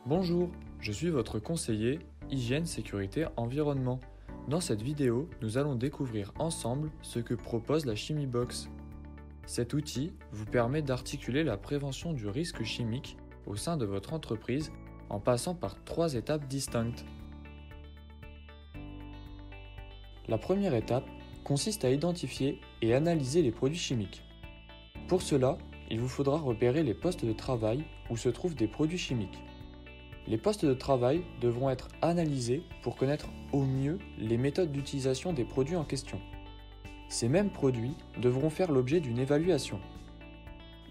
Bonjour, je suis votre conseiller Hygiène, Sécurité, Environnement. Dans cette vidéo, nous allons découvrir ensemble ce que propose la ChimieBox. Cet outil vous permet d'articuler la prévention du risque chimique au sein de votre entreprise en passant par 3 étapes distinctes. La première étape consiste à identifier et analyser les produits chimiques. Pour cela, il vous faudra repérer les postes de travail où se trouvent des produits chimiques. Les postes de travail devront être analysés pour connaître au mieux les méthodes d'utilisation des produits en question. Ces mêmes produits devront faire l'objet d'une évaluation.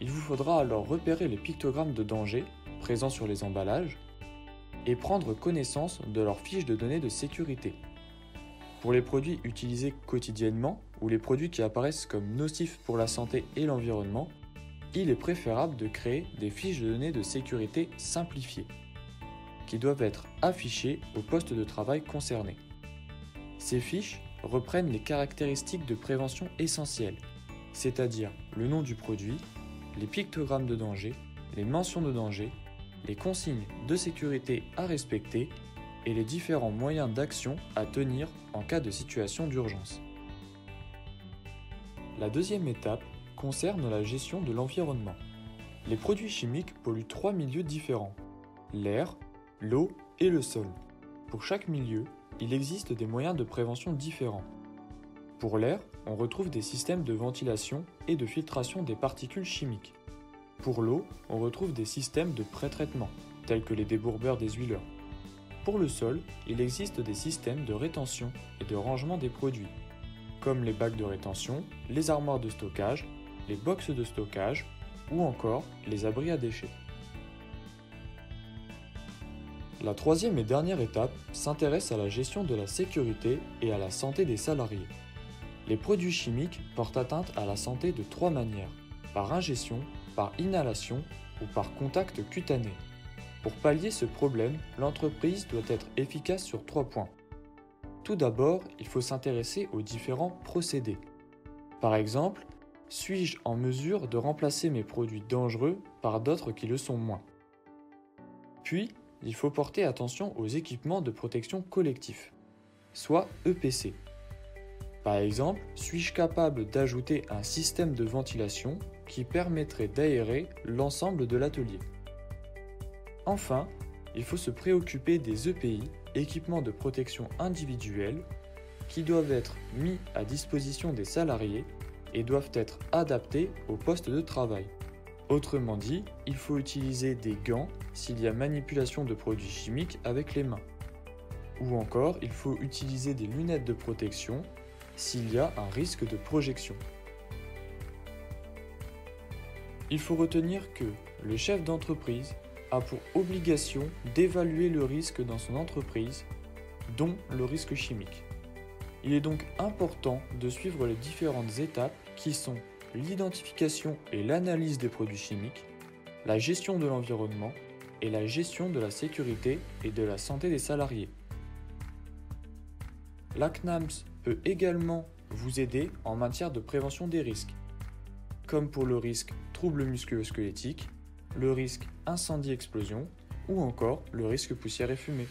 Il vous faudra alors repérer les pictogrammes de danger présents sur les emballages et prendre connaissance de leurs fiches de données de sécurité. Pour les produits utilisés quotidiennement ou les produits qui apparaissent comme nocifs pour la santé et l'environnement, il est préférable de créer des fiches de données de sécurité simplifiées, qui doivent être affichées au poste de travail concerné. Ces fiches reprennent les caractéristiques de prévention essentielles, c'est-à-dire le nom du produit, les pictogrammes de danger, les mentions de danger, les consignes de sécurité à respecter et les différents moyens d'action à tenir en cas de situation d'urgence. La deuxième étape concerne la gestion de l'environnement. Les produits chimiques polluent 3 milieux différents: l'air, l'eau et le sol. Pour chaque milieu, il existe des moyens de prévention différents. Pour l'air, on retrouve des systèmes de ventilation et de filtration des particules chimiques. Pour l'eau, on retrouve des systèmes de pré-traitement, tels que les débourbeurs des huileurs. Pour le sol, il existe des systèmes de rétention et de rangement des produits, comme les bacs de rétention, les armoires de stockage, les boxes de stockage ou encore les abris à déchets. La troisième et dernière étape s'intéresse à la gestion de la sécurité et à la santé des salariés. Les produits chimiques portent atteinte à la santé de 3 manières: par ingestion, par inhalation ou par contact cutané. Pour pallier ce problème, l'entreprise doit être efficace sur 3 points. Tout d'abord, il faut s'intéresser aux différents procédés. Par exemple, suis-je en mesure de remplacer mes produits dangereux par d'autres qui le sont moins? Puis, il faut porter attention aux équipements de protection collectifs, soit EPC. Par exemple, suis-je capable d'ajouter un système de ventilation qui permettrait d'aérer l'ensemble de l'atelier? Enfin, il faut se préoccuper des EPI, équipements de protection individuels, qui doivent être mis à disposition des salariés et doivent être adaptés au poste de travail. Autrement dit, il faut utiliser des gants s'il y a manipulation de produits chimiques avec les mains. Ou encore, il faut utiliser des lunettes de protection s'il y a un risque de projection. Il faut retenir que le chef d'entreprise a pour obligation d'évaluer le risque dans son entreprise, dont le risque chimique. Il est donc important de suivre les différentes étapes qui sont l'identification et l'analyse des produits chimiques, la gestion de l'environnement et la gestion de la sécurité et de la santé des salariés. La CNAMS peut également vous aider en matière de prévention des risques, comme pour le risque troubles musculo-squelettiques, le risque incendie-explosion ou encore le risque poussière et fumée.